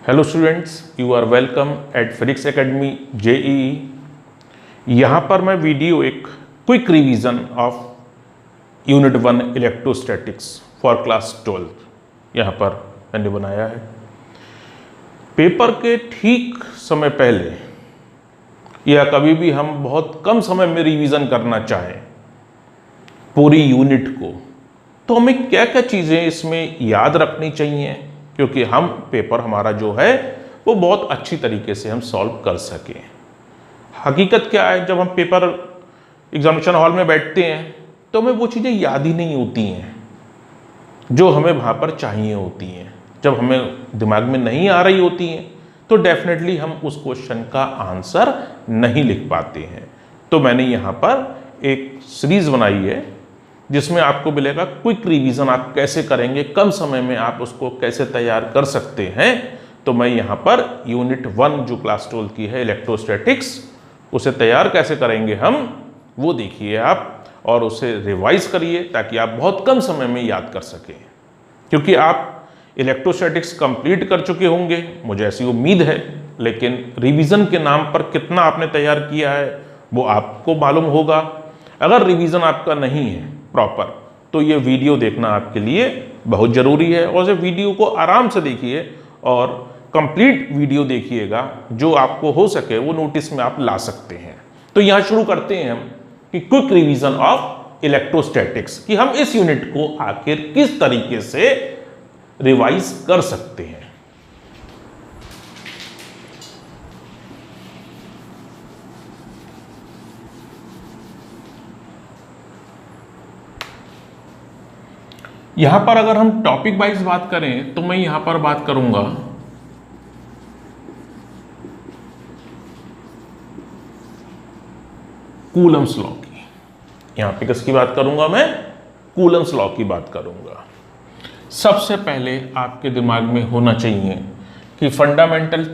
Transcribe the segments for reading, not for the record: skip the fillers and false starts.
Hello students, you are welcome at physics academy JEE. यहाँ पर मैं वीडियो एक quick revision of unit 1 electrostatics for class 12 यहाँ पर मैंने बनाया है। पेपर के ठीक समय पहले या कभी भी हम बहुत कम समय में रिवीजन करना चाहें पूरी यूनिट को, तो हमें क्या क्या चीज़ें इसमें याद रखनी चाहिए, क्योंकि हम पेपर हमारा जो है वो बहुत अच्छी तरीके से हम सॉल्व कर सकें। हकीकत क्या है, जब हम पेपर एग्जामिनेशन हॉल में बैठते हैं तो हमें वो चीज़ें याद ही नहीं होती हैं जो हमें वहाँ पर चाहिए होती हैं। जब हमें दिमाग में नहीं आ रही होती हैं तो डेफिनेटली हम उस क्वेश्चन का आंसर नहीं लिख पाते हैं। तो मैंने यहाँ पर एक सीरीज़ बनाई है जिसमें आपको मिलेगा क्विक रिवीजन आप कैसे करेंगे, कम समय में आप उसको कैसे तैयार कर सकते हैं। तो मैं यहाँ पर यूनिट 1 जो क्लास 12 की है इलेक्ट्रोस्टैटिक्स, उसे तैयार कैसे करेंगे हम वो देखिए आप, और उसे रिवाइज करिए ताकि आप बहुत कम समय में याद कर सकें। क्योंकि आप इलेक्ट्रोस्टैटिक्स कंप्लीट कर चुके होंगे, मुझे ऐसी उम्मीद है, लेकिन रिवीजन के नाम पर कितना आपने तैयार किया है वो आपको मालूम होगा। अगर रिवीजन आपका नहीं है प्रॉपर तो ये वीडियो देखना आपके लिए बहुत ज़रूरी है, और इस वीडियो को आराम से देखिए और कंप्लीट वीडियो देखिएगा, जो आपको हो सके वो नोटिस में आप ला सकते हैं। तो यहाँ शुरू करते हैं हम कि क्विक रिवीजन ऑफ इलेक्ट्रोस्टैटिक्स, कि हम इस यूनिट को आखिर किस तरीके से रिवाइज कर सकते हैं। यहां पर अगर हम टॉपिक वाइज बात करें तो मैं यहां पर बात करूंगा कूलम्स लॉ की। यहां पे किसकी बात करूंगा मैं? कूलम्स लॉ की बात करूंगा। सबसे पहले आपके दिमाग में होना चाहिए कि फंडामेंटल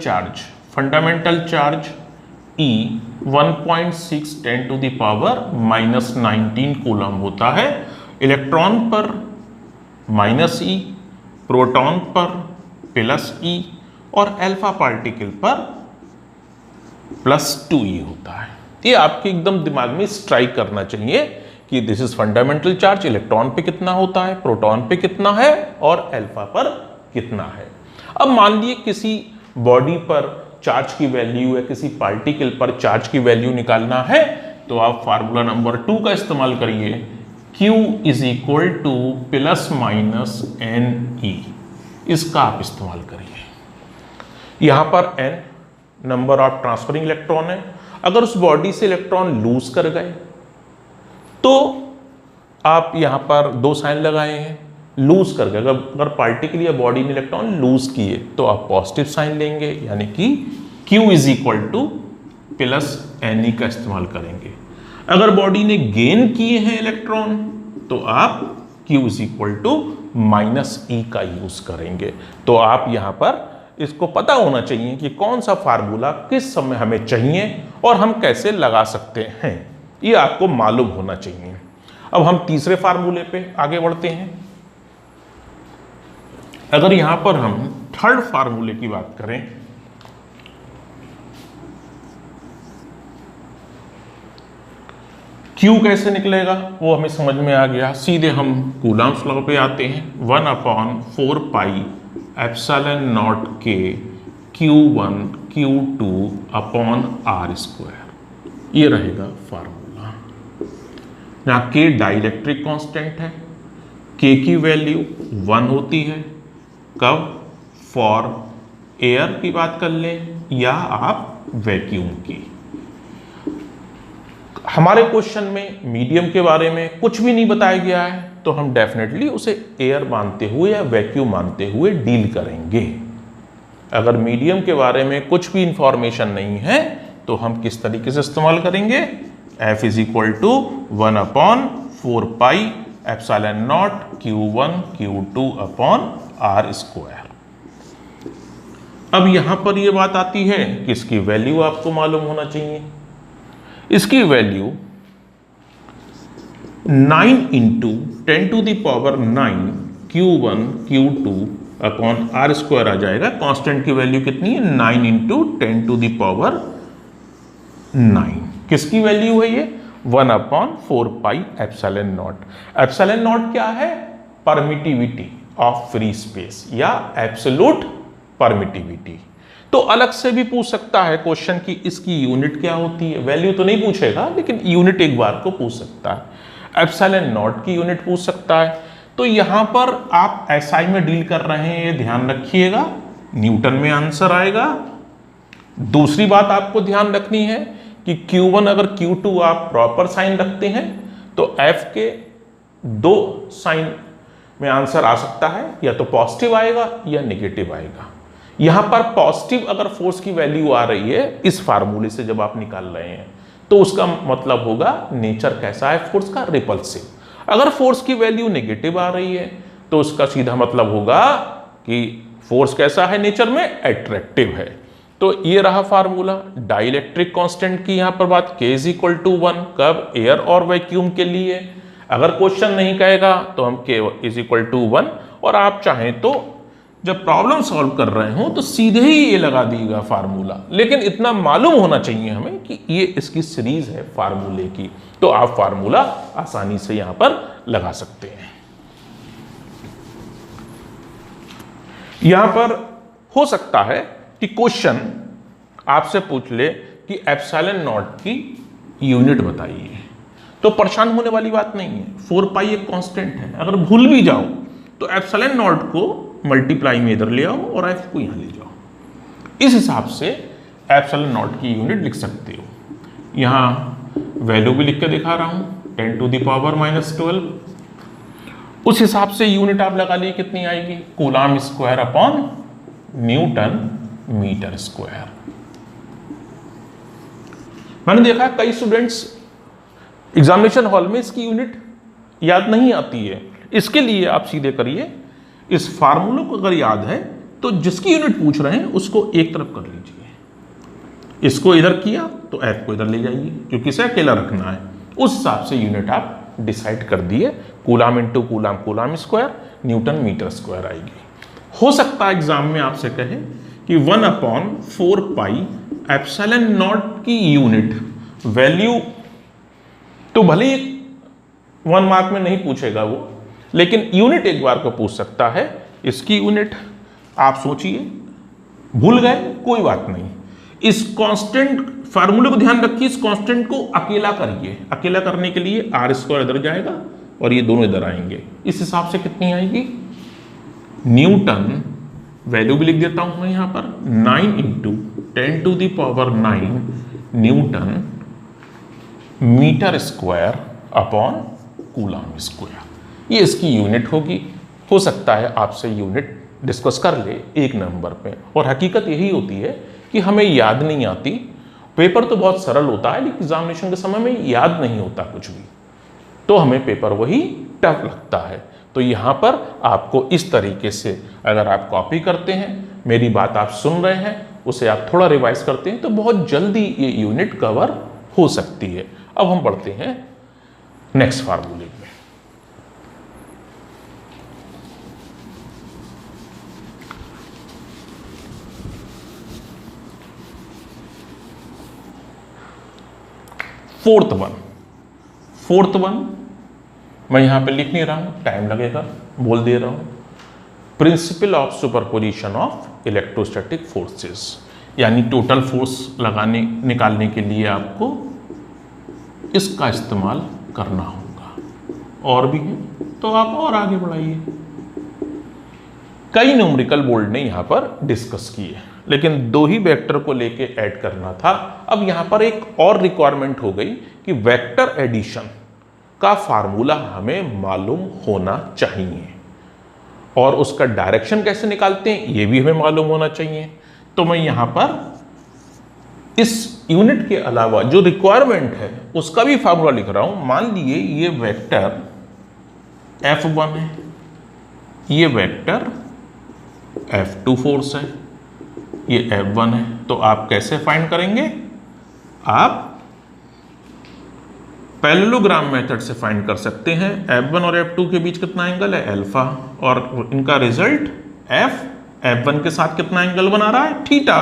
चार्ज E 1.6 10⁻⁻19 कूलम होता है। इलेक्ट्रॉन पर -E, प्रोटॉन पर +E और अल्फा पार्टिकल पर +2E होता है। ये आपके एकदम दिमाग में स्ट्राइक करना चाहिए कि this is fundamental charge. Electron पे कितना होता है, प्रोटॉन पे कितना है और अल्फा पर कितना है। अब मान लिए किसी बॉडी पर चार्ज की वैल्यू या किसी पार्टिकल पर चार्ज की वैल्यू निकालना है तो आप फार्मूला नंबर 2 का इस्तेमाल करिए। Q = ±NE, इसका आप इस्तेमाल करिए। यहां पर N number of transferring electron है। अगर उस बॉडी से इलेक्ट्रॉन लूज कर गए तो आप यहां पर 2 साइन लगाए हैं। लूज कर गए, अगर पार्टिकल या बॉडी ने इलेक्ट्रॉन लूज किए तो आप पॉजिटिव साइन लेंगे, यानी कि Q = +NE का इस्तेमाल करेंगे। अगर बॉडी ने गेन किए हैं इलेक्ट्रॉन तो आप Q =-E का यूज करेंगे। तो आप यहां पर इसको पता होना चाहिए कि कौन सा फार्मूला किस समय हमें चाहिए और हम कैसे लगा सकते हैं, ये आपको मालूम होना चाहिए। अब हम तीसरे फार्मूले पे आगे बढ़ते हैं। अगर यहां पर हम थर्ड फार्मूले की बात करें, Q कैसे निकलेगा वो हमें समझ में आ गया। सीधे हम कूलम्स लॉ पे आते हैं। 1/4πε0K Q1 Q2/R², ये रहेगा फार्मूला। जहाँ K डाइलेक्ट्रिक कांस्टेंट है, K की वैल्यू 1 होती है। कब? फॉर एयर की बात कर लें या आप वैक्यूम की। हमारे क्वेश्चन में मीडियम के बारे में कुछ भी नहीं बताया गया है तो हम डेफिनेटली उसे एयर मानते हुए या वैक्यूम मानते हुए डील करेंगे। अगर मीडियम के बारे में कुछ भी इंफॉर्मेशन नहीं है तो हम किस तरीके से इस्तेमाल करेंगे? F = 1/4πε0 Q1 Q2/R²। अब यहां पर यह बात आती है कि इसकी वैल्यू आपको मालूम होना चाहिए। इसकी value 9 × 10⁹ Q1 Q2 upon R square आ जाएगा। कांस्टेंट की वैल्यू कितनी है 9 इंटू 10 टू द पावर 9। किसकी वैल्यू है ये 1/4 pi epsilon not. Epsilon not क्या है परमिटिविटी ऑफ फ्री स्पेस या एब्सोल्यूट परमिटिविटी। तो अलग से भी पूछ सकता है क्वेश्चन की इसकी यूनिट क्या होती है, वैल्यू तो नहीं पूछेगा लेकिन यूनिट एक बार को पूछ सकता है। एप्सिलॉन नॉट की यूनिट पूछ सकता है। तो यहां पर आप एसआई में डील कर रहे हैं, ये ध्यान रखिएगा, न्यूटन में आंसर आएगा। दूसरी बात आपको ध्यान रखनी है कि Q1 अगर Q2 आप प्रॉपर साइन रखते हैं तो F के 2 साइन में आंसर आ सकता है, या तो पॉजिटिव आएगा या नेगेटिव आएगा। यहां पर पॉजिटिव अगर फोर्स की वैल्यू आ रही है इस फार्मूले से जब आप निकाल रहे हैं तो उसका मतलब होगा नेचर कैसा है फोर्स का, रिपल्सिव। अगर फोर्स की वैल्यू नेगेटिव आ रही है तो उसका सीधा मतलब होगा कि फोर्स कैसा है नेचर में, अट्रैक्टिव है। तो ये रहा फार्मूला। डाइलेक्ट्रिक कांस्टेंट की यहां पर बात K = 1 कब, एयर और वैक्यूम के लिए। अगर क्वेश्चन नहीं कहेगा तो हम K = 1 और आप चाहें तो जब प्रॉब्लम सॉल्व कर रहे हो तो सीधे ही ये लगा दीजिएगा फार्मूला, लेकिन इतना मालूम होना चाहिए हमें कि ये इसकी सीरीज है फार्मूले की, तो आप फार्मूला आसानी से यहां पर लगा सकते हैं। यहां पर हो सकता है कि क्वेश्चन आपसे पूछ ले कि एप्सिलॉन नॉट की यूनिट बताइए, तो परेशान होने वाली बात नहीं है। 4 पाई एक कांस्टेंट है, अगर भूल भी जाओ तो एप्सिलॉन नॉट को मल्टीप्लाई में इधर ले आओ और एफ को यहां ले जाओ। इस हिसाब से एप्सिलॉन नॉट की यूनिट लिख सकते हो। यहां वैल्यू भी लिख के दिखा रहा हूं 10 टू द पावर -12। उस हिसाब से यूनिट आप लगा लिए कितनी आएगी, coulomb square upon newton metre square. मैंने देखा कई स्टूडेंट्स एग्जामिनेशन हॉल में इसकी यूनिट याद नहीं आती है। इसके लिए आप सीधे करिए, इस फार्मूले को अगर याद है तो जिसकी यूनिट पूछ रहे हैं उसको एक तरफ कर लीजिए। इसको इधर किया तो एफ को इधर ले जाइए, क्योंकि इसे अकेला रखना है। उस हिसाब से यूनिट आप डिसाइड कर दिए, coulomb into coulomb coulomb square, newton metre square आएगी। हो सकता है एग्जाम में आपसे कहे कि 1/4 पाई एप्सिलॉन नॉट की यूनिट वैल्यू, तो भले 1 मार्क में नहीं पूछेगा वो, लेकिन यूनिट एक बार को पूछ सकता है। इसकी यूनिट आप सोचिए, भूल गए कोई बात नहीं, इस कांस्टेंट फार्मूले को ध्यान रखिए, इस कांस्टेंट को अकेला करिए। अकेला करने के लिए r² इधर जाएगा और ये दोनों इधर आएंगे। इस हिसाब से कितनी आएगी, न्यूटन वैल्यू भी लिख देता हूं मैं यहां पर 9 into 10 to the power 9 newton metre square upon coulomb square. ये इसकी यूनिट होगी। हो सकता है आपसे यूनिट डिस्कस कर ले 1 नंबर पे, और हकीकत यही होती है कि हमें याद नहीं आती। पेपर तो बहुत सरल होता है लेकिन एग्जामिनेशन के समय में याद नहीं होता कुछ भी, तो हमें पेपर वही टफ लगता है। तो यहाँ पर आपको इस तरीके से अगर आप कॉपी करते हैं, मेरी बात आप सुन रहे हैं, उसे आप थोड़ा रिवाइज करते हैं तो बहुत जल्दी ये यूनिट कवर हो सकती है। अब हम बढ़ते हैं नेक्स्ट फार्मूले में। फोर्थ वन मैं यहां पे लिख नहीं रहा हूं, टाइम लगेगा, बोल दे रहा हूं। Principal of superposition of electrostatic forces, यानी टोटल फोर्स निकालने के लिए आपको इसका इस्तेमाल करना होगा। और भी है तो आप और आगे बढ़ाइए। कई न्यूमेरिकल बोर्ड ने यहां पर डिस्कस किए, लेकिन 2 ही वेक्टर को लेके ऐड करना था। अब यहां पर एक और रिक्वायरमेंट हो गई कि वेक्टर एडिशन का फार्मूला हमें मालूम होना चाहिए, और उसका डायरेक्शन कैसे निकालते हैं ये भी हमें मालूम होना चाहिए। तो मैं यहां पर इस यूनिट के अलावा जो रिक्वायरमेंट है उसका भी फार्मूला लिख रहा हूं। मान लीजिए ये वेक्टर F1 है, ये वेक्टर F2 फोर्स है, ये F1 है। तो आप कैसे फाइंड करेंगे, आप पैरेललोग्राम मेथड से फाइंड कर सकते हैं। F1 और F2 के बीच कितना एंगल है, अल्फा, और इनका रिजल्ट F1 के साथ कितना एंगल बना रहा है, थीटा।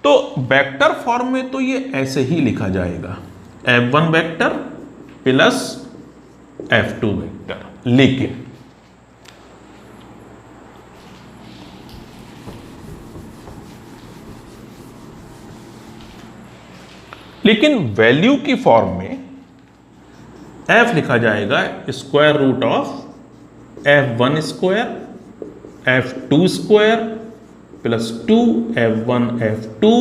तो वेक्टर फॉर्म में तो ये ऐसे ही लिखा जाएगा, F1 vector plus F2 vector. लेकिन वैल्यू की फॉर्म में F लिखा जाएगा square root of F1 square F2 square plus 2 F1 F2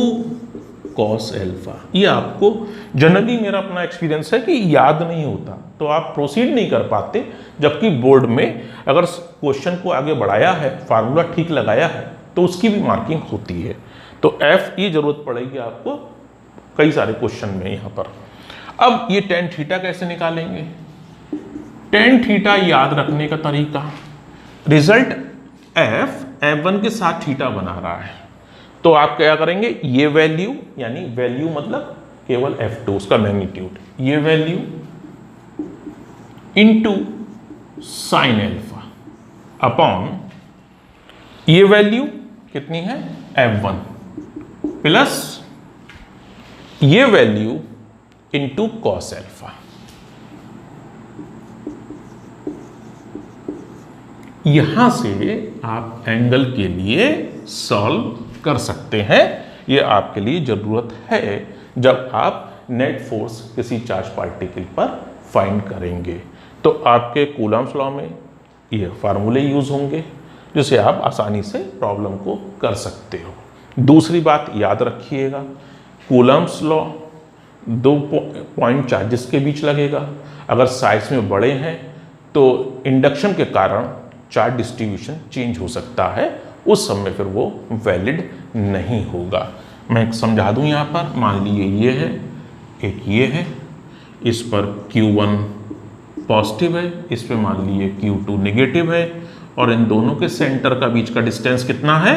cos alpha. ये आपको जनरली, मेरा अपना एक्सपीरियंस है कि याद नहीं होता तो आप प्रोसीड नहीं कर पाते, जबकि बोर्ड में अगर क्वेश्चन को आगे बढ़ाया है, फार्मूला ठीक लगाया है, तो उसकी भी मार्किंग होती है। तो F की जरूरत पड़ेगी आपको कई सारे क्वेश्चन में यहाँ पर। अब ये टेन थीटा कैसे निकालेंगे? टेन थीटा याद रखने का तरीका, रिजल्ट F1 के साथ थीटा बना रहा है, तो आप क्या करेंगे, ये वैल्यू, यानी वैल्यू मतलब केवल F2 उसका मैग्नीट्यूड, ये value into sine alpha upon ये वैल्यू कितनी है F1 प्लस ये वैल्यू इनटू कॉस एल्फा। यहां से आप एंगल के लिए सॉल्व कर सकते हैं। ये आपके लिए जरूरत है जब आप नेट फोर्स किसी चार्ज पार्टिकल पर फाइंड करेंगे। तो आपके कूलम्स लॉ में ये फार्मूले यूज होंगे जिससे आप आसानी से प्रॉब्लम को कर सकते हो। दूसरी बात याद रखिएगा, कूलम्स लॉ दो पॉइंट चार्जेस के बीच लगेगा। अगर साइज में बड़े हैं तो इंडक्शन के कारण चार्ज डिस्ट्रीब्यूशन चेंज हो सकता है, उस समय फिर वो वैलिड नहीं होगा। मैं समझा दूं यहाँ पर, मान लीजिए ये है, एक ये है, इस पर Q1 पॉजिटिव है, इस पे मान लीजिए Q2 नेगेटिव है, और इन दोनों के सेंटर का बीच का डिस्टेंस कितना है,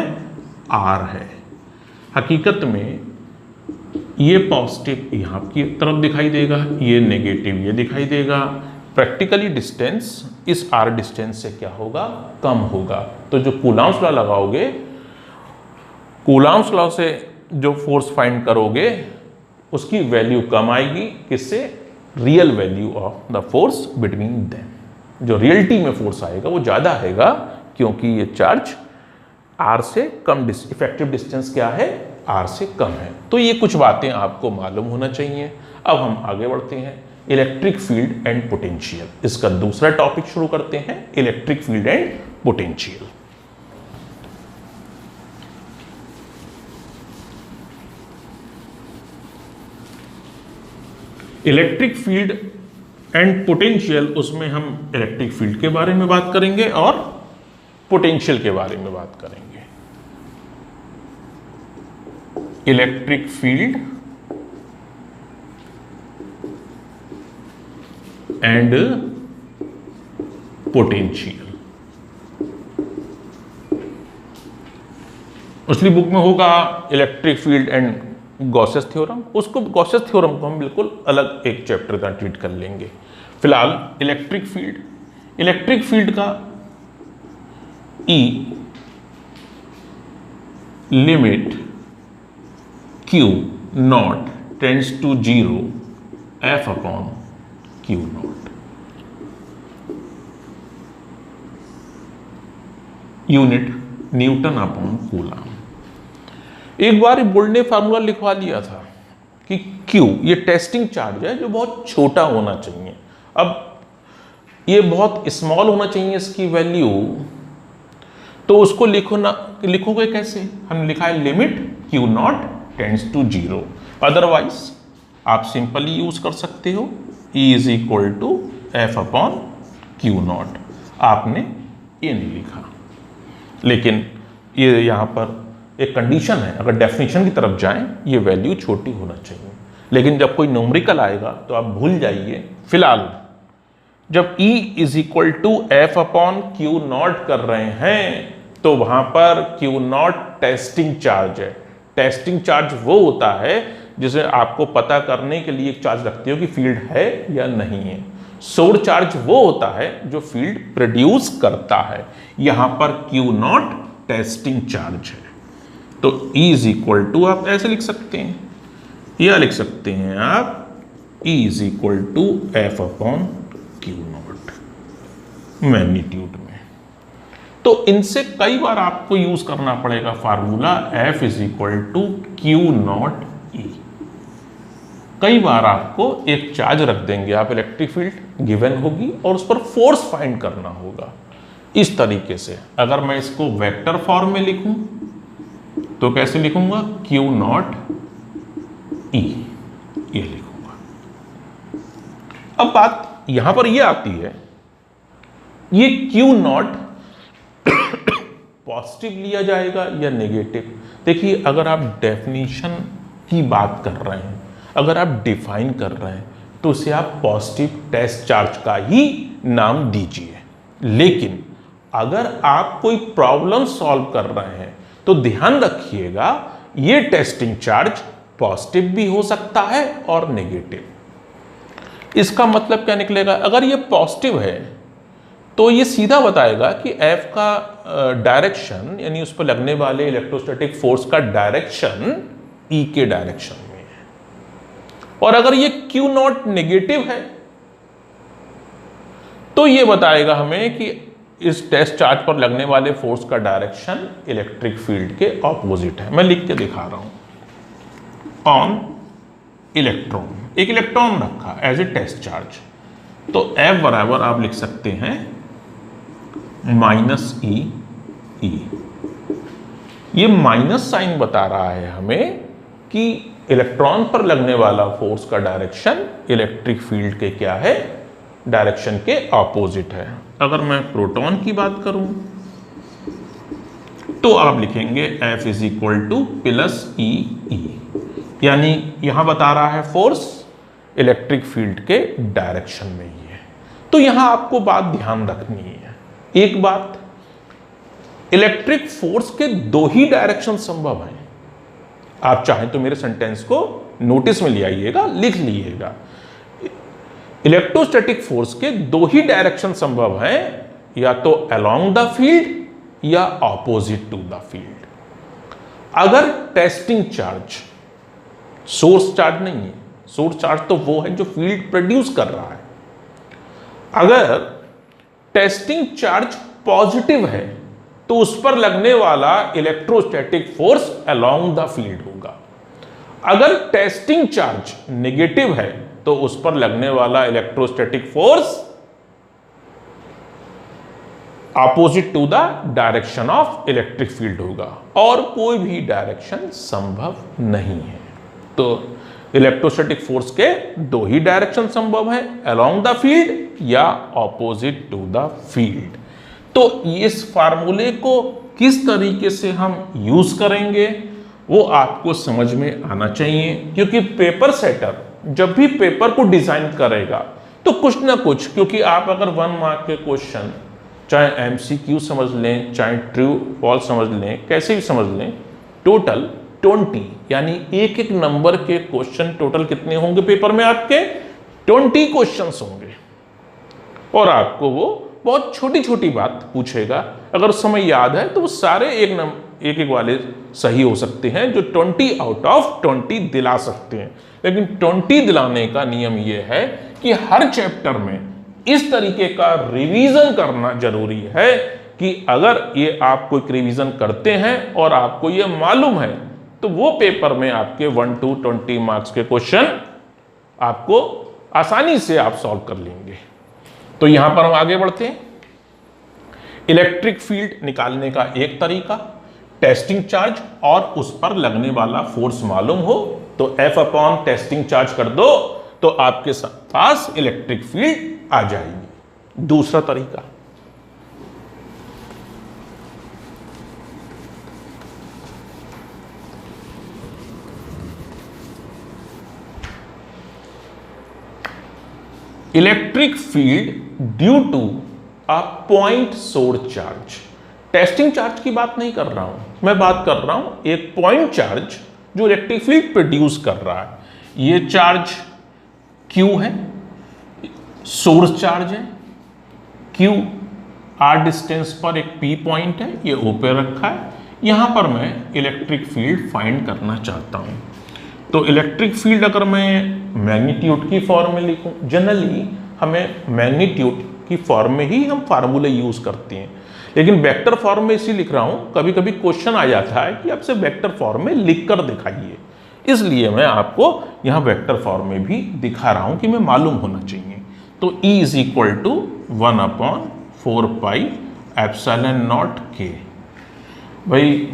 R है। हकीकत में ये पॉजिटिव यहाँ की तरफ दिखाई देगा, ये नेगेटिव ये दिखाई देगा। प्रैक्टिकली डिस्टेंस इस R डिस्टेंस से क्या होगा, कम होगा। तो जो कूलम्स लॉ लगाओगे, कूलम्स लॉ से जो फोर्स फाइंड करोगे उसकी वैल्यू कम आएगी, किससे, real value of the force between them. जो रियलिटी में फोर्स आएगा वो ज़्यादा आएगा, क्योंकि ये चार्ज R से कम, इफेक्टिव डिस्टेंस क्या है, R से कम है। तो ये कुछ बातें आपको मालूम होना चाहिए। अब हम आगे बढ़ते हैं, इलेक्ट्रिक फील्ड एंड पोटेंशियल। इसका दूसरा टॉपिक शुरू करते हैं, electric field and potential. Electric field and potential, उसमें हम इलेक्ट्रिक फील्ड के बारे में बात करेंगे और पोटेंशियल के बारे में बात करेंगे। इलेक्ट्रिक फील्ड एंड पोटेंशियल, उसकी बुक में होगा electric field and Gauss's theorem. उसको गॉसेस थ्योरम को हम बिल्कुल अलग एक चैप्टर का ट्रीट कर लेंगे। फिलहाल इलेक्ट्रिक फील्ड का E limit Q naught tends to 0 F upon Q naught. Unit newton upon coulomb. एक बार बोर्ड ने फार्मूला लिखवा दिया था कि Q ये टेस्टिंग चार्ज है जो बहुत छोटा होना चाहिए। अब ये बहुत स्मॉल होना चाहिए इसकी वैल्यू, तो उसको लिखोगे कैसे? हमने लिखा है limit Q naught tends to 0। Otherwise आप सिंपली यूज कर सकते हो E is equal to F upon Q naught. आपने ये नहीं लिखा, लेकिन ये यहाँ पर एक कंडीशन है, अगर डेफिनेशन की तरफ जाएं ये वैल्यू छोटी होना चाहिए। लेकिन जब कोई न्यूमेरिकल आएगा तो आप भूल जाइए। फिलहाल जब E is equal to F upon Q naught कर रहे हैं तो वहां पर Q नॉट टेस्टिंग चार्ज है। टेस्टिंग चार्ज वो होता है जिसे आपको पता करने के लिए एक चार्ज रखते हो कि फील्ड है या नहीं है। सोर्स चार्ज वो होता है जो फील्ड प्रोड्यूस करता है। यहां पर Q नॉट टेस्टिंग चार्ज है। तो E इज इक्वल टू आप ऐसे लिख सकते हैं, या लिख सकते हैं आप E is equal to F upon Q naught magnitude में। तो इनसे कई बार आपको यूज करना पड़ेगा formula F is equal to Q naught E। कई बार आपको एक चार्ज रख देंगे आप, इलेक्ट्रिक फील्ड गिवन होगी और उस पर फोर्स फाइंड करना होगा। इस तरीके से अगर मैं इसको वेक्टर फॉर्म में लिखूं तो कैसे लिखूंगा, Q नॉट E ये लिखूंगा। अब बात यहां पर ये आती है, ये Q नॉट पॉजिटिव लिया जाएगा या नेगेटिव। देखिए अगर आप डेफिनेशन की बात कर रहे हैं, अगर आप डिफाइन कर रहे हैं तो उसे आप पॉजिटिव टेस्ट चार्ज का ही नाम दीजिए। लेकिन अगर आप कोई प्रॉब्लम सॉल्व कर रहे हैं तो ध्यान रखिएगा ये टेस्टिंग चार्ज पॉजिटिव भी हो सकता है और नेगेटिव। इसका मतलब क्या निकलेगा, अगर ये पॉजिटिव है तो ये सीधा बताएगा कि F का डायरेक्शन यानी उस पर लगने वाले इलेक्ट्रोस्टैटिक फोर्स का डायरेक्शन E के डायरेक्शन में है। और अगर ये Q नॉट नेगेटिव है तो ये बताएगा हमें कि इस टेस्ट चार्ज पर लगने वाले फोर्स का डायरेक्शन इलेक्ट्रिक फील्ड के ऑपोजिट है। मैं लिख के दिखा रहा हूं, ऑन इलेक्ट्रॉन, एक इलेक्ट्रॉन रखा एज ए टेस्ट चार्ज, तो F बराबर आप लिख सकते हैं माइनस ई। ये माइनस साइन बता रहा है हमें कि इलेक्ट्रॉन पर लगने वाला फोर्स का डायरेक्शन इलेक्ट्रिक फील्ड के क्या है, डायरेक्शन के ऑपोजिट है। अगर मैं प्रोटॉन की बात करूं तो आप लिखेंगे F is equal to plus E, यानी यहां बता रहा है फोर्स इलेक्ट्रिक फील्ड के डायरेक्शन में ही है। तो यहां आपको बात ध्यान रखनी है, एक बात, इलेक्ट्रिक फोर्स के दो ही डायरेक्शन संभव हैं। आप चाहें तो मेरे सेंटेंस को नोटिस में ले आइएगा, लिख लीजिएगा। इलेक्ट्रोस्टैटिक फोर्स के दो ही डायरेक्शन संभव हैं, या तो अलोंग द फील्ड या ऑपोजिट टू द फील्ड। अगर टेस्टिंग चार्ज, सोर्स चार्ज नहीं है, सोर्स चार्ज तो वो है जो फील्ड प्रोड्यूस कर रहा है, अगर टेस्टिंग चार्ज पॉजिटिव है तो उस पर लगने वाला electrostatic force along the field होगा। अगर टेस्टिंग चार्ज नेगेटिव है तो उस पर लगने वाला electrostatic force opposite to the direction of electric field होगा, और कोई भी डायरेक्शन संभव नहीं है। तो इलेक्ट्रोस्टैटिक फोर्स के दो ही डायरेक्शन संभव है, अलोंग द फील्ड या ऑपोजिट टू द फील्ड। तो इस फार्मूले को किस तरीके से हम यूज करेंगे वो आपको समझ में आना चाहिए, क्योंकि पेपर सेटर जब भी पेपर को डिजाइन करेगा तो कुछ ना कुछ, क्योंकि आप अगर 1 मार्क के क्वेश्चन चाहे MCQ समझ लें, चाहे ट्रू फॉल्स समझ लें, कैसे भी समझ लें, टोटल 20 यानी एक एक नंबर के क्वेश्चन टोटल कितने होंगे पेपर में, आपके 20 क्वेश्चंस होंगे। और आपको वो बहुत छोटी छोटी बात पूछेगा, अगर उस समय याद है तो वो सारे एक एक वाले सही हो सकते हैं, जो 20 आउट ऑफ 20 दिला सकते हैं। लेकिन 20 दिलाने का नियम ये है कि हर चैप्टर में इस तरीके का रिवीजन करना जरूरी है कि अगर ये आप कोई रिवीजन करते हैं और आपको ये मालूम है तो वो पेपर में आपके 1 to 20 मार्क्स के क्वेश्चन आपको आसानी से आप सॉल्व कर लेंगे। तो यहां पर हम आगे बढ़ते हैं। इलेक्ट्रिक फील्ड निकालने का एक तरीका, टेस्टिंग चार्ज और उस पर लगने वाला फोर्स मालूम हो तो F अपॉन टेस्टिंग चार्ज कर दो तो आपके पास इलेक्ट्रिक फील्ड आ जाएगी। दूसरा तरीका, electric field due to a point source charge. Testing charge की बात नहीं कर रहा हूं, मैं बात कर रहा हूं एक पॉइंट चार्ज जो इलेक्ट्रिक फील्ड प्रोड्यूस कर रहा है। ये चार्ज Q है, सोर्स चार्ज है, Q R डिस्टेंस पर एक P पॉइंट है, ये O पे रखा है। यहां पर मैं इलेक्ट्रिक फील्ड फाइंड करना चाहता हूं। तो इलेक्ट्रिक फील्ड अगर मैं मैग्नीट्यूड की फॉर्म में लिखूं, जनरली हमें मैग्नीट्यूड की फॉर्म में ही हम फार्मूले यूज करते हैं, लेकिन वेक्टर फॉर्म में इसी लिख रहा हूं। कभी कभी क्वेश्चन आ जाता है कि आपसे वेक्टर फॉर्म में लिख कर दिखाइए, इसलिए मैं आपको यहां वेक्टर फॉर्म में भी दिखा रहा हूं कि मैं मालूम होना चाहिए। तो E is equal to 1/4 pi epsilon naught K। भाई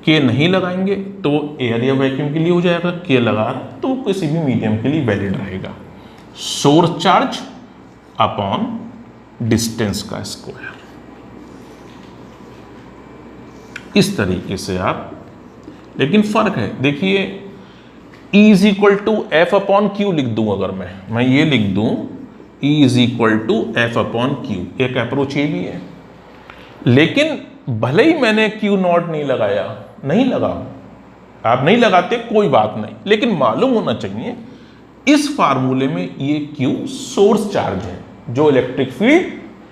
K नहीं लगाएंगे तो एरिया वैक्यूम के लिए हो जाएगा, K लगा रहा तो किसी भी मीडियम के लिए वैलिड रहेगा। सोर्स चार्ज अपॉन डिस्टेंस का स्क्वायर, इस तरीके से आप, लेकिन फर्क है, देखिए E is equal to F upon Q लिख दूं, अगर मैं ये लिख दूं E is equal to F upon Q, एक अप्रोच ये भी है। लेकिन भले ही मैंने क्यू नॉट नहीं लगाया, नहीं लगा, आप नहीं लगाते कोई बात नहीं, लेकिन मालूम होना चाहिए इस फार्मूले में ये क्यू सोर्स चार्ज है जो इलेक्ट्रिक फील्ड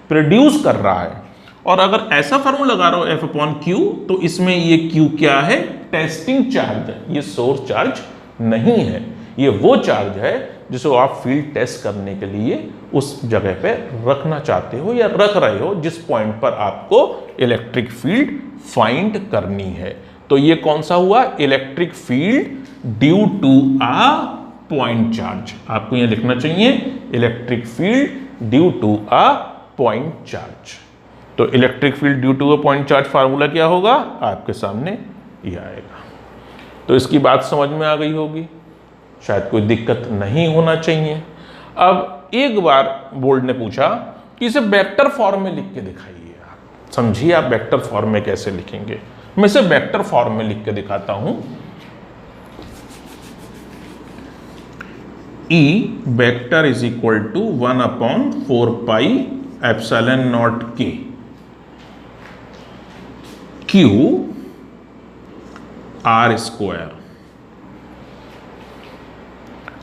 प्रोड्यूस कर रहा है। और अगर ऐसा फार्मूला लगा रहा हो एफ अपॉन क्यू, तो इसमें ये क्यू क्या है, टेस्टिंग चार्ज है, ये सोर्स चार्ज नहीं है। ये वो चार्ज है जिसको आप फील्ड टेस्ट करने के लिए उस जगह पे रखना चाहते हो या रख रहे हो, जिस पॉइंट पर आपको इलेक्ट्रिक फील्ड फाइंड करनी है। तो ये कौन सा हुआ, electric field due to a point charge. आपको यह लिखना चाहिए electric field due to a point charge. तो electric field due to a point charge formula क्या होगा, आपके सामने ये आएगा। तो इसकी बात समझ में आ गई होगी, शायद कोई दिक्कत नहीं होना चाहिए। अब एक बार बोर्ड ने पूछा कि इसे वेक्टर फॉर्म में लिख के दिखाइए, आप समझिए आप वेक्टर फॉर्म में कैसे लिखेंगे। मैं इसे वेक्टर फॉर्म में लिख के दिखाता हूं। E vector is equal to 1/4 pi epsilon naught K, Q R square.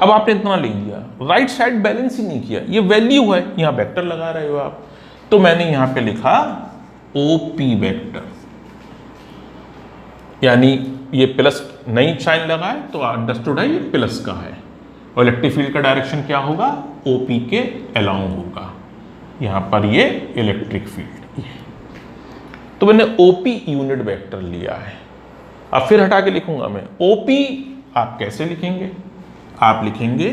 अब आपने इतना लिख दिया, राइट साइड बैलेंस ही नहीं किया, ये वैल्यू है, यहां वेक्टर लगा रहे हो आप, तो मैंने यहां पे लिखा OP वेक्टर, यानी ये प्लस नहीं साइन लगा है तो अंडरस्टूड है ये प्लस का है, और इलेक्ट्रिक फील्ड का डायरेक्शन क्या होगा, OP के अलोंग होगा। यहां पर ये इलेक्ट्रिक फील्ड, तो मैंने OP यूनिट वेक्टर लिया है। अब फिर हटा के लिखूंगा मैं OP, आप कैसे लिखेंगे, आप लिखेंगे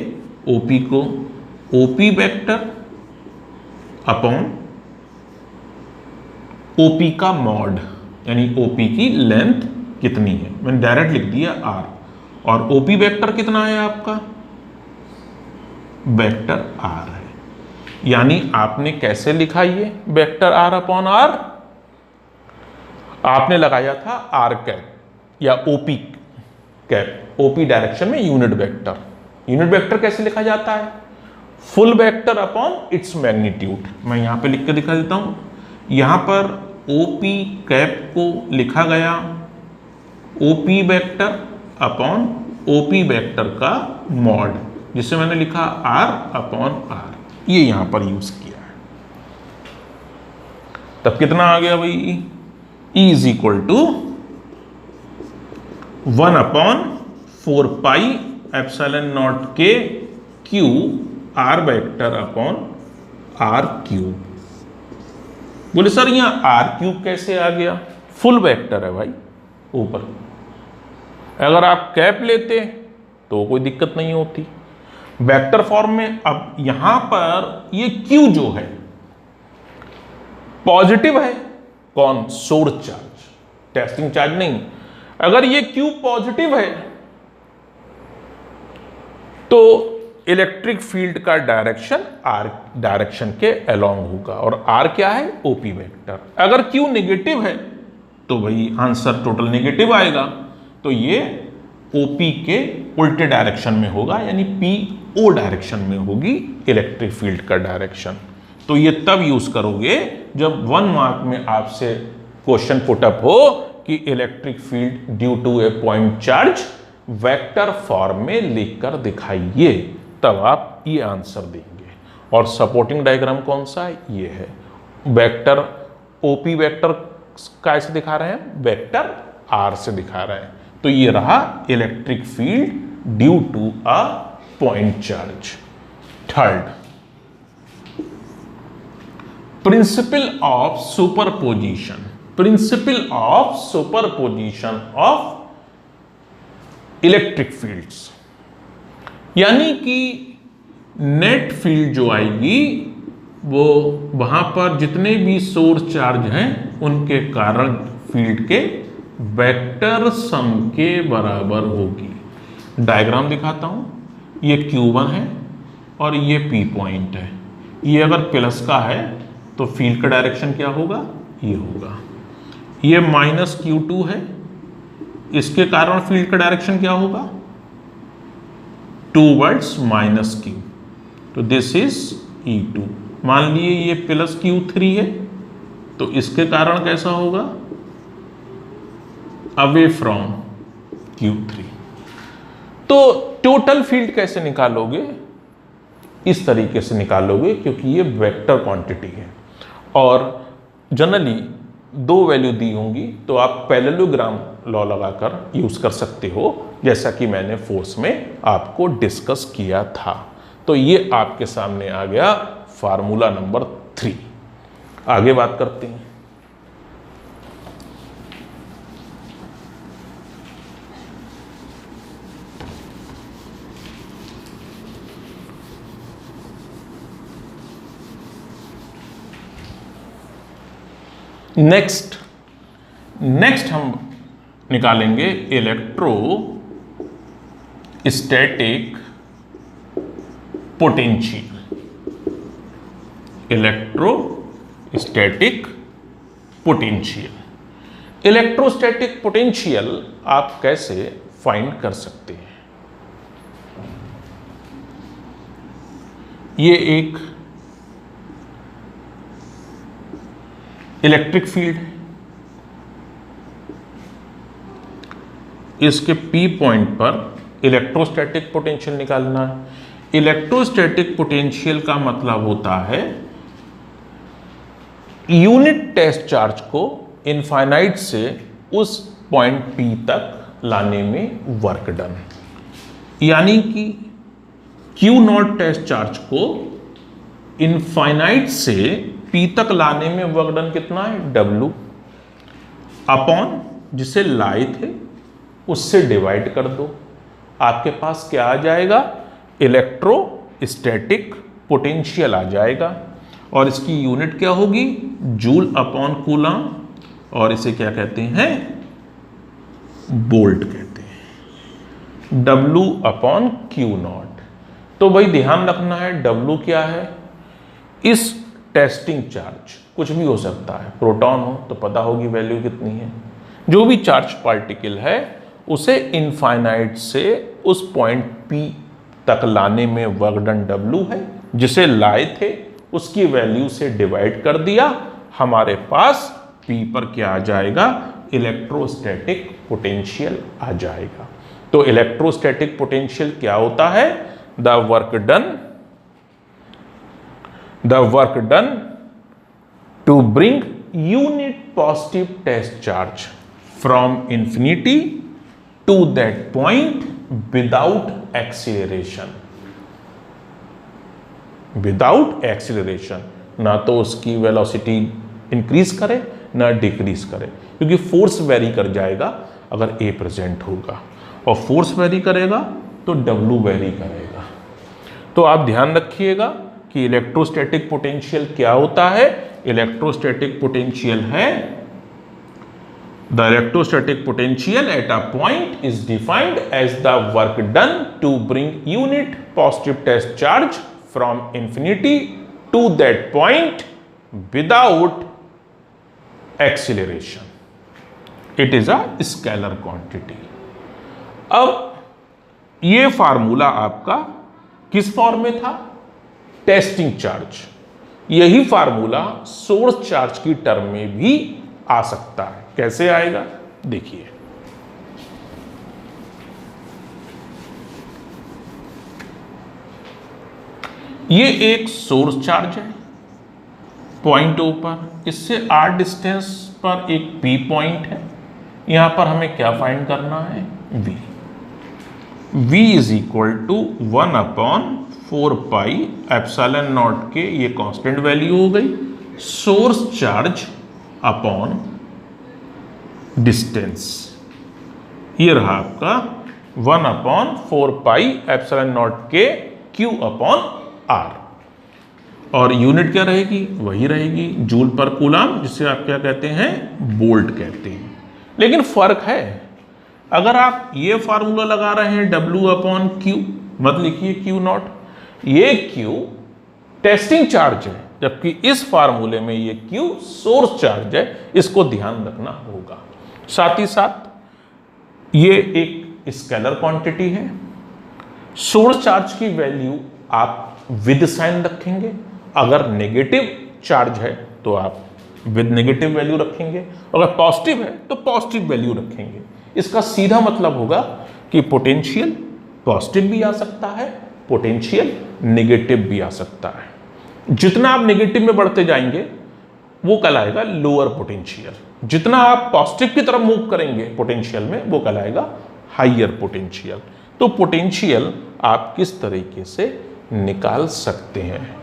OP को OP वेक्टर अपॉन OP का मॉड, यानी OP की लेंथ कितनी है, मैंने डायरेक्ट लिख दिया R, और OP वेक्टर कितना है आपका, वेक्टर R है। यानी आपने कैसे लिखा ये वेक्टर R अपॉन R, आपने लगाया था R कैप या OP कैप, OP डायरेक्शन में यूनिट वेक्टर। यूनिट वेक्टर कैसे लिखा जाता है, full vector upon its magnitude. मैं यहां पे लिख के दिखा देता हूं, यहां पर OP कैप को लिखा गया OP vector upon OP vector का मॉड, जिसे मैंने लिखा R अपॉन R, ये यहां पर यूज किया है। तब कितना आ गया भाई, E is equal to 1/4 pi epsilon naught K Q R vector upon R cube. बोले सर यहां R क्यूब कैसे आ गया, फुल वेक्टर है भाई ऊपर, अगर आप कैप लेते तो कोई दिक्कत नहीं होती वेक्टर फॉर्म में। अब यहां पर ये Q जो है पॉजिटिव है, कौन, सोर्स चार्ज, टेस्टिंग चार्ज नहीं। अगर ये Q पॉजिटिव है तो इलेक्ट्रिक फील्ड का डायरेक्शन R डायरेक्शन के अलोंग होगा, और R क्या है, OP वेक्टर। अगर Q नेगेटिव है तो भाई आंसर टोटल नेगेटिव आएगा, तो ये OP के उल्टे डायरेक्शन में होगा, यानी PO डायरेक्शन में होगी इलेक्ट्रिक फील्ड का डायरेक्शन। तो ये तब यूज करोगे जब 1 मार्क में आपसे क्वेश्चन पुटअप हो कि electric field due to a point charge vector form में लिखकर दिखाइए, तब आप ये आंसर देंगे। और सपोर्टिंग डायग्राम कौन सा है, ये है। वेक्टर ओपी वेक्टर कैसे दिखा रहे हैं, वेक्टर आर से दिखा रहे हैं। तो ये रहा electric field due to a point charge. Third, principle of superposition, principle of superposition of electric fields, यानी कि नेट फील्ड जो आएगी वो वहां पर जितने भी सोर्स चार्ज हैं उनके कारण फील्ड के वेक्टर सम के बराबर होगी। डायग्राम दिखाता हूं, ये Q1 है और ये P पॉइंट है। ये अगर प्लस का है तो फील्ड का डायरेक्शन क्या होगा, ये होगा। ये माइनस Q2 है, इसके कारण फील्ड का डायरेक्शन क्या होगा, टूवर्ड्स माइनस Q, तो दिस इज E2। मान लिए ये प्लस Q3 है तो इसके कारण कैसा होगा, अवे फ्रॉम Q3। तो टोटल फील्ड कैसे निकालोगे, इस तरीके से निकालोगे, क्योंकि ये वेक्टर क्वांटिटी है और जनरली दो वैल्यू दी होंगी तो आप पैरेललोग्राम लॉ लगाकर यूज कर सकते हो, जैसा कि मैंने फोर्स में आपको डिस्कस किया था। तो ये आपके सामने आ गया फार्मूला नंबर 3। आगे बात करते हैं। नेक्स्ट हम निकालेंगे electrostatic potential. Electrostatic potential, electrostatic potential आप कैसे फाइंड कर सकते हैं। ये एक इलेक्ट्रिक फील्ड है, इसके P पॉइंट पर इलेक्ट्रोस्टैटिक पोटेंशियल निकालना है। इलेक्ट्रोस्टैटिक पोटेंशियल का मतलब होता है यूनिट टेस्ट चार्ज को इनफाइनाइट से उस पॉइंट P तक लाने में वर्क डन, यानी कि Q0 टेस्ट चार्ज को इनफाइनाइट से P तक लाने में वर्क डन कितना है, W अपॉन जिसे लाए थे उससे डिवाइड कर दो, आपके पास क्या आ जाएगा, इलेक्ट्रोस्टैटिक पोटेंशियल आ जाएगा। और इसकी यूनिट क्या होगी, जूल अपॉन कूलम, और इसे क्या कहते हैं, वोल्ट कहते हैं, W अपॉन Q0। तो भाई ध्यान रखना है W क्या है, इस टेस्टिंग चार्ज कुछ भी हो सकता है, प्रोटॉन हो तो पता होगी वैल्यू कितनी है, जो भी चार्ज पार्टिकल है उसे इनफाइनाइट से उस पॉइंट P तक लाने में वर्क डन W है, जिसे लाए थे उसकी वैल्यू से डिवाइड कर दिया, हमारे पास P पर क्या आ जाएगा, इलेक्ट्रोस्टैटिक पोटेंशियल आ जाएगा। तो इलेक्ट्रोस्टैटिक पोटेंशियल क्या होता है, the work done to bring unit positive test charge from infinity to that point without acceleration. Without acceleration, ना तो उसकी वेलोसिटी इंक्रीज करे ना डिक्रीज करे, क्योंकि फोर्स वेरी कर जाएगा अगर A प्रेजेंट होगा, और फोर्स वेरी करेगा तो W वेरी करेगा। तो आप ध्यान रखिएगा कि इलेक्ट्रोस्टैटिक पोटेंशियल क्या होता है, इलेक्ट्रोस्टैटिक पोटेंशियल है the electrostatic potential at a point is defined as the work done to bring unit positive test charge from infinity to that point without acceleration. It is a scalar quantity. अब ये formula आपका किस form में था, testing charge. यही formula source charge की term में भी आ सकता है। कैसे आएगा देखिए, ये एक सोर्स चार्ज है पॉइंट ओ पर, इससे r डिस्टेंस पर एक p पॉइंट है। यहां पर हमें क्या फाइंड करना है, v। v is equal to 1/4 pi epsilon naught K, ये कांस्टेंट वैल्यू हो गई, सोर्स चार्ज अपॉन डिस्टेंस। ये रहा आपका 1/4 पाई एप्सिलॉन नॉट के q अपॉन r। और यूनिट क्या रहेगी, वही रहेगी जूल पर कूलम, जिसे आप क्या कहते हैं, वोल्ट कहते हैं। लेकिन फर्क है, अगर आप ये फार्मूला लगा रहे हैं W/Q, मत लिखिए Q0, ये Q टेस्टिंग चार्ज है, जबकि इस फार्मूले में ये Q सोर्स चार्ज है। इसको ध्यान रखना होगा। साथ ही साथ ये एक स्केलर क्वांटिटी है। सोर्स चार्ज की वैल्यू आप विद साइन रखेंगे, अगर नेगेटिव चार्ज है तो आप विद नेगेटिव वैल्यू रखेंगे, अगर पॉजिटिव है तो पॉजिटिव वैल्यू रखेंगे। इसका सीधा मतलब होगा कि पोटेंशियल पॉजिटिव भी आ सकता है, पोटेंशियल नेगेटिव भी आ सकता है। जितना आप नेगेटिव में बढ़ते जाएंगे वो कहलाएगा लोअर पोटेंशियल, जितना आप पॉजिटिव की तरफ मूव करेंगे पोटेंशियल में वो कहलाएगा हाइयर पोटेंशियल। तो पोटेंशियल आप किस तरीके से निकाल सकते हैं,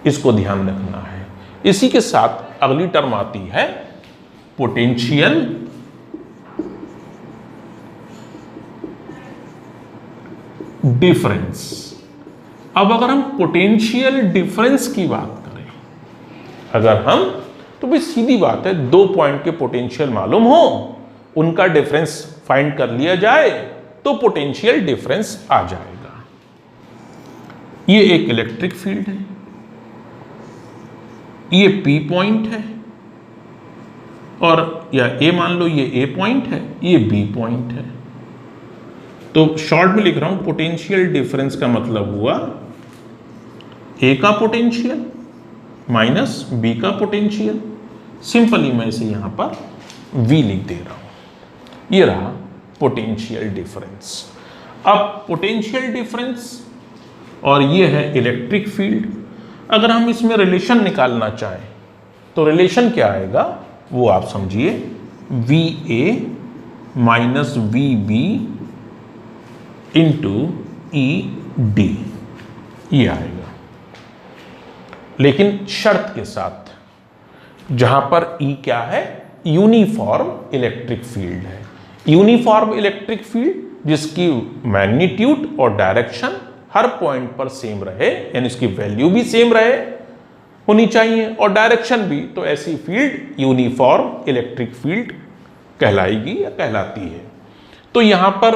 इसको ध्यान रखना है। इसी के साथ अगली टर्म आती है पोटेंशियल डिफरेंस। अब अगर हम पोटेंशियल डिफरेंस की बात करें, अगर हम, तो भी सीधी बात है, दो पॉइंट के पोटेंशियल मालूम हो, उनका डिफरेंस फाइंड कर लिया जाए तो पोटेंशियल डिफरेंस आ जाएगा। ये एक इलेक्ट्रिक फील्ड है, ये P पॉइंट है, और या A मान लो ये A पॉइंट है, ये B पॉइंट है। तो शॉर्ट में लिख रहा हूं, पोटेंशियल डिफरेंस का मतलब हुआ A का पोटेंशियल माइनस B का पोटेंशियल। सिंपली मैं इसे यहां पर V लिख दे रहा हूं। ये रहा पोटेंशियल डिफरेंस। अब पोटेंशियल डिफरेंस और ये है इलेक्ट्रिक फील्ड। अगर हम इसमें रिलेशन निकालना चाहें तो रिलेशन क्या आएगा वो आप समझिए, VA minus VB into ED, ये आएगा। लेकिन शर्त के साथ, जहां पर E क्या है, यूनिफॉर्म इलेक्ट्रिक फील्ड है। यूनिफॉर्म इलेक्ट्रिक फील्ड जिसकी मैग्नीट्यूड और डायरेक्शन हर पॉइंट पर सेम रहे, यानी इसकी वैल्यू भी सेम रहे होनी चाहिए और डायरेक्शन भी, तो ऐसी फील्ड यूनिफॉर्म इलेक्ट्रिक फील्ड कहलाएगी या कहलाती है। तो यहां पर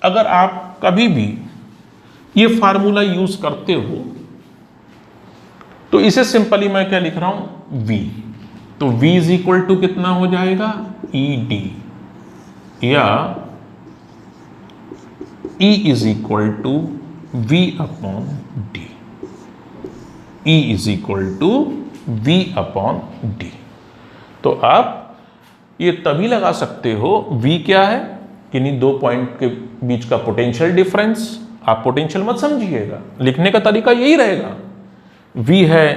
अगर आप कभी भी ये फार्मूला यूज करते हो तो इसे सिंपली मैं क्या लिख रहा हूं, V। तो V इज इक्वल टू कितना हो जाएगा, ED, या E is equal to V upon D। E is equal to V upon D। तो आप ये तभी लगा सकते हो, V क्या है, यानी दो पॉइंट के बीच का पोटेंशियल डिफरेंस। आप पोटेंशियल मत समझिएगा, लिखने का तरीका यही रहेगा। V है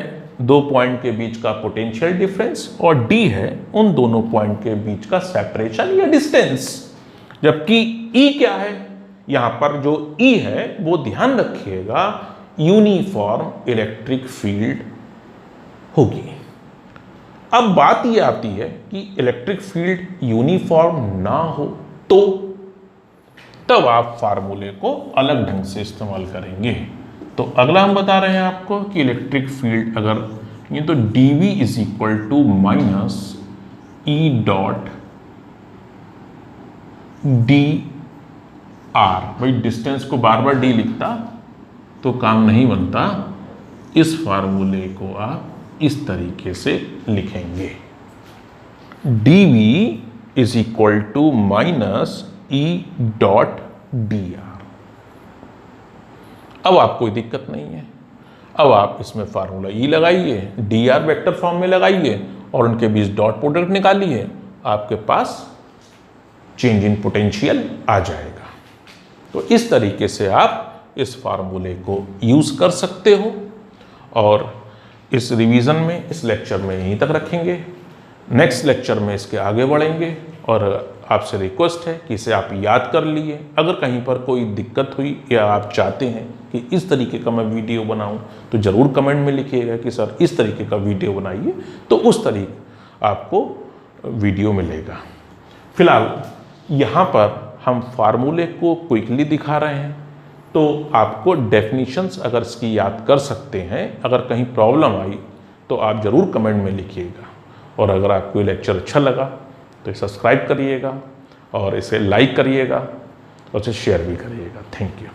दो पॉइंट के बीच का पोटेंशियल डिफरेंस और D है उन दोनों पॉइंट के बीच का सेपरेशन या डिस्टेंस। जबकि E क्या है, यहां पर जो E है वो ध्यान रखिएगा यूनिफॉर्म इलेक्ट्रिक फील्ड होगी। अब बात ये आती है कि इलेक्ट्रिक फील्ड यूनिफॉर्म ना हो तो तब आप फार्मूले को अलग ढंग से इस्तेमाल करेंगे। तो अगला हम बता रहे हैं आपको कि इलेक्ट्रिक फील्ड अगर ये, तो dV is equal to minus E dot dr। भाई डिस्टेंस को बार बार d लिखता तो काम नहीं बनता, इस फार्मूले को आप इस तरीके से लिखेंगे, dV is equal to minus E dot dr। अब आप कोई दिक्कत नहीं है, अब आप इसमें फार्मूला E लगाइए, dr वेक्टर फॉर्म में लगाइए और उनके बीच डॉट प्रोडक्ट निकालिए, आपके पास चेंज इन पोटेंशियल आ जाएगा। तो इस तरीके से आप इस फार्मूले को यूज कर सकते हो और इस रिवीजन में इस लेक्चर में यहीं तक रखेंगे। नेक्स्ट लेक्चर में इसके आगे बढ़ेंगे और आपसे रिक्वेस्ट है कि इसे आप याद कर लिए। अगर कहीं पर कोई दिक्कत हुई या आप चाहते हैं कि इस तरीके का मैं वीडियो बनाऊं तो ज़रूर कमेंट में लिखिएगा कि सर इस तरीके का वीडियो बनाइए, तो उस तरीके आपको वीडियो मिलेगा। फिलहाल यहाँ पर हम फार्मूले को क्विकली दिखा रहे हैं, तो आपको डेफिनीशंस अगर इसकी याद कर सकते हैं, अगर कहीं प्रॉब्लम आई तो आप ज़रूर कमेंट में लिखिएगा। और अगर आपको ये लेक्चर अच्छा लगा तो सब्सक्राइब करिएगा और इसे लाइक करिएगा और इसे शेयर भी करिएगा। Thank you.